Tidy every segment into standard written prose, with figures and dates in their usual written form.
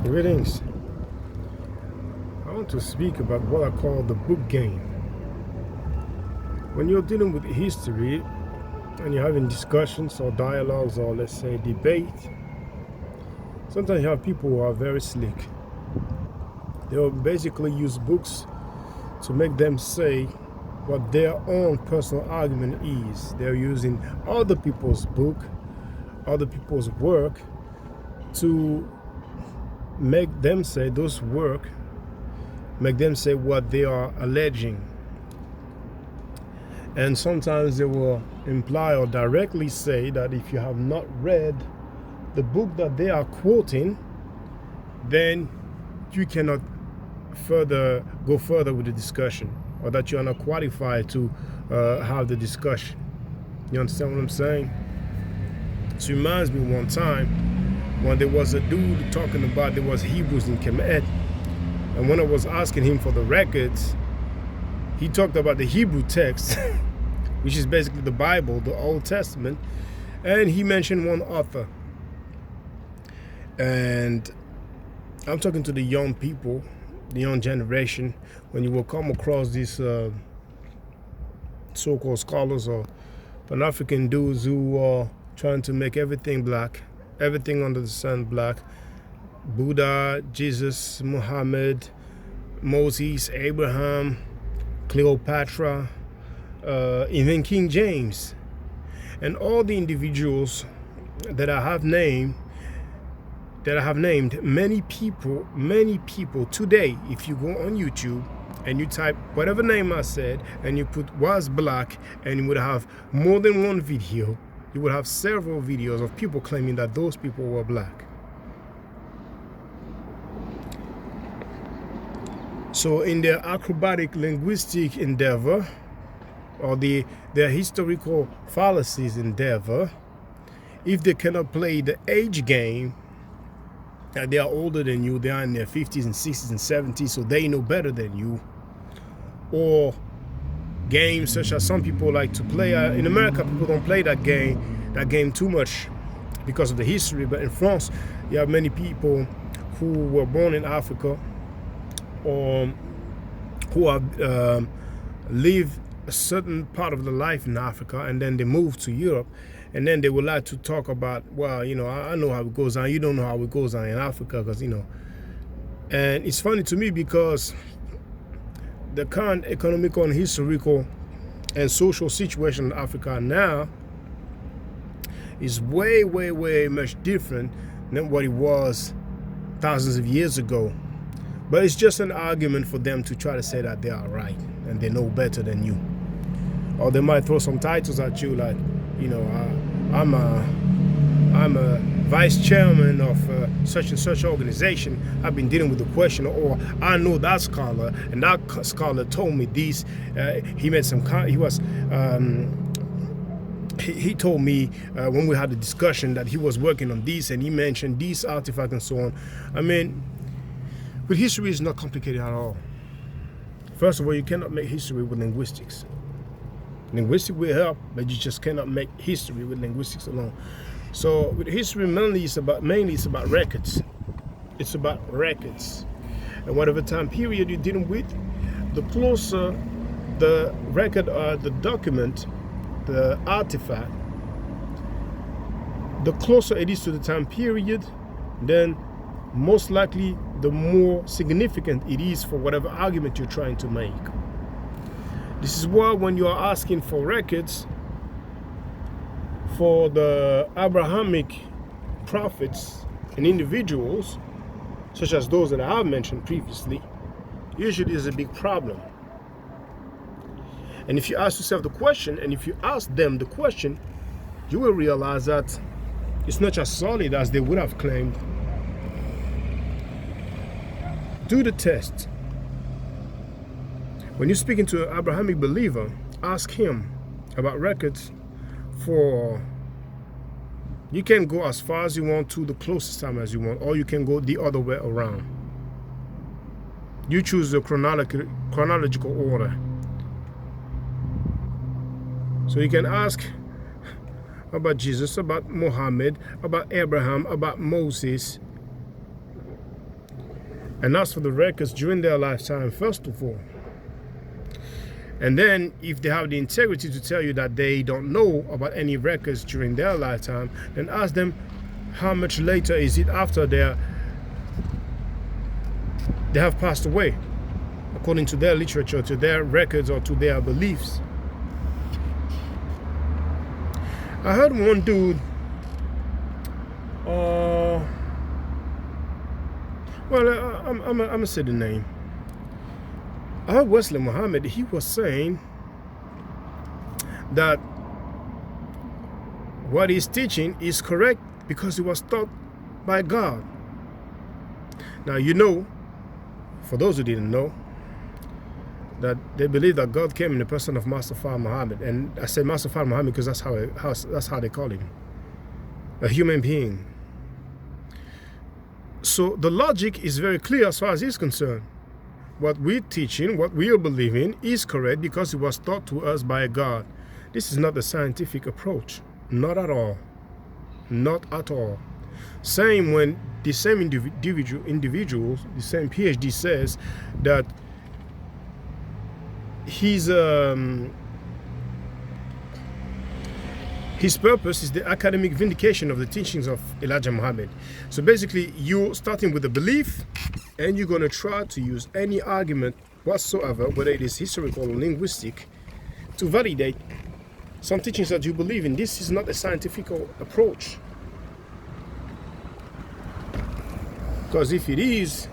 Greetings. I want to speak about what I call the book game. When you're dealing with history and you're having discussions or dialogues or let's say debate, sometimes you have people who are very slick. They'll basically use books to make them say what their own personal argument is. They're using other people's book, other people's work to make them say those work, make them say what they are alleging. And sometimes they will imply or directly say that if you have not read the book that they are quoting, then you cannot go further with the discussion, or that you are not qualified to have the discussion. You understand what I'm saying? It reminds me one time when there was a dude talking about there was Hebrews in Kemet, and when I was asking him for the records, he talked about the Hebrew text, which is basically the Bible, the Old Testament, and he mentioned one author. And I'm talking to the young people, the young generation. When you will come across these so-called scholars or Pan-African dudes who are trying to make everything black, everything under the sun black, Buddha, Jesus, Muhammad, Moses, Abraham, Cleopatra, even King James, and all the individuals that I have named, many people today, if you go on YouTube and you type whatever name I said and you put was black, and you would have more than one video, you would have several videos of people claiming that those people were black. So in their acrobatic linguistic endeavor, or their historical fallacies endeavor, if they cannot play the age game, they are older than you, they are in their 50s and 60s and 70s, so they know better than you, or games such as some people like to play. In America, people don't play that game too much because of the history, but in France, you have many people who were born in Africa or who have lived a certain part of the life in Africa, and then they move to Europe, and then they would like to talk about, well, you know, I know how it goes on, you don't know how it goes on in Africa, because, you know. And it's funny to me because the current economical and historical and social situation in Africa now is way much different than what it was thousands of years ago. But it's just an argument for them to try to say that they are right and they know better than you. Or they might throw some titles at you like, you know, I'm a vice chairman of such and such organization. I've been dealing with the question, or I know that scholar, and that scholar told me this. He made some. He told me when we had a discussion that he was working on this, and he mentioned this artifact and so on. I mean, but history is not complicated at all. First of all, you cannot make history with linguistics. Linguistics will help, but you just cannot make history with linguistics alone. So with history, mainly it's about records. It's about records. And whatever time period you're dealing with, the closer the record or the document, the artifact, the closer it is to the time period, then most likely the more significant it is for whatever argument you're trying to make. This is why when you are asking for records for the Abrahamic prophets and individuals, such as those that I have mentioned previously, usually is a big problem. And if you ask yourself the question, and if you ask them the question, you will realize that it's not as solid as they would have claimed. Do the test. When you're speaking to an Abrahamic believer, ask him about records for, you can go as far as you want to the closest time as you want, or you can go the other way around. You choose the chronological order. So you can ask about Jesus, about Muhammad, about Abraham, about Moses, and ask for the records during their lifetime, first of all. And then if they have the integrity to tell you that they don't know about any records during their lifetime, then ask them how much later is it after they have passed away, according to their literature, to their records, or to their beliefs. I heard one dude, I'm gonna say the name. I heard Wesley Muhammad. He was saying that what he's teaching is correct because it was taught by God. Now, you know, for those who didn't know, that they believe that God came in the person of Master Fard Muhammad. And I say Master Fard Muhammad because that's how they call him, a human being. So the logic is very clear as far as he's concerned. What we're teaching, what we are believing is correct because it was taught to us by God. This is not the scientific approach. Not at all. Not at all. Same when the same individuals, the same PhD says that his purpose is the academic vindication of the teachings of Elijah Muhammad. So basically, you're starting with a belief, and you're going to try to use any argument whatsoever, whether it is historical or linguistic, to validate some teachings that you believe in. This is not a scientific approach. Because if it is,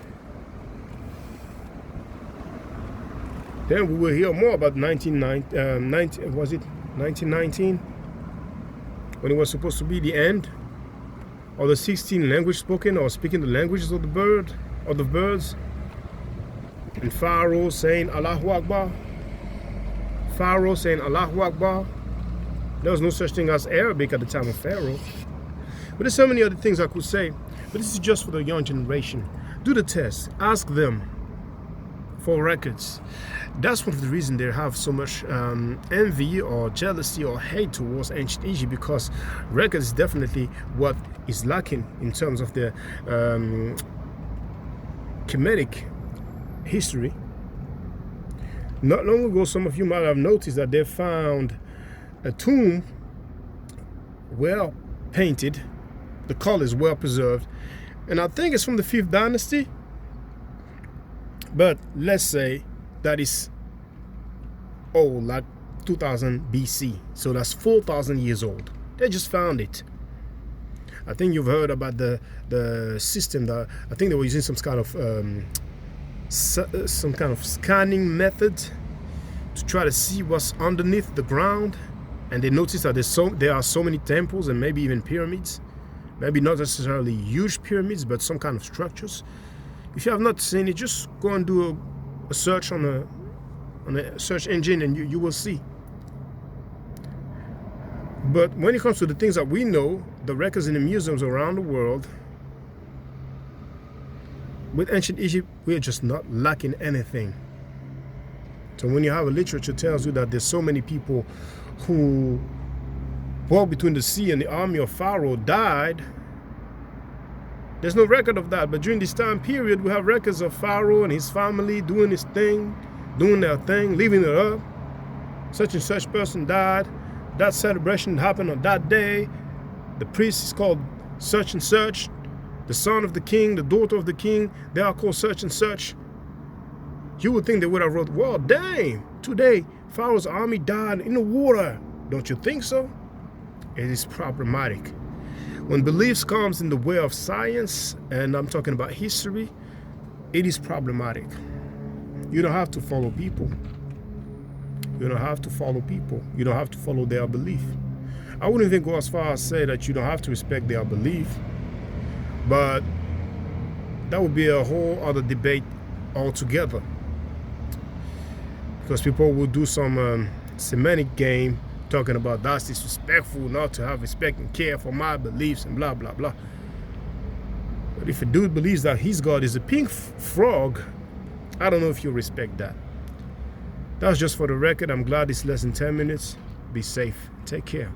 then we will hear more about 1919, when it was supposed to be the end, or the 16 language spoken, or speaking the languages of the bird or the birds, and Pharaoh saying Allahu Akbar. Pharaoh saying Allahu Akbar. There was no such thing as Arabic at the time of Pharaoh. But there's so many other things I could say, but this is just for the young generation. Do the test. Ask them for records. That's one of the reasons they have so much envy or jealousy or hate towards ancient Egypt, because records is definitely what is lacking in terms of the Kemetic history. Not long ago, some of you might have noticed that they found a tomb well painted, the colors well preserved, and I think it's from the 5th dynasty. But let's say that is old, like 2000 BC. So that's 4,000 years old. They just found it. I think you've heard about the system that I think they were using some kind of scanning method to try to see what's underneath the ground, and they noticed that there are so many temples and maybe even pyramids. Maybe not necessarily huge pyramids, but some kind of structures. If you have not seen it, just go and do a search on a search engine, and you will see. But when it comes to the things that we know, the records in the museums around the world, with ancient Egypt, we're just not lacking anything. So when you have a literature tells you that there's so many people who walked between the sea and the army of Pharaoh died, there's no record of that. But during this time period, we have records of Pharaoh and his family doing his thing, doing their thing, living it up. Such and such person died. That celebration happened on that day. The priest is called such and such. The son of the king, the daughter of the king, they are called such and such. You would think they would have wrote, well, dang, today Pharaoh's army died in the water. Don't you think so? It is problematic. When beliefs comes in the way of science, and I'm talking about history, it is problematic. You don't have to follow people. You don't have to follow people. You don't have to follow their belief. I wouldn't even go as far as say that you don't have to respect their belief, but that would be a whole other debate altogether. Because people will do some semantic game talking about that's disrespectful not to have respect and care for my beliefs and blah, blah, blah. But if a dude believes that his God is a pink frog, I don't know if you respect that. That's just for the record. I'm glad it's less than 10 minutes. Be safe. Take care.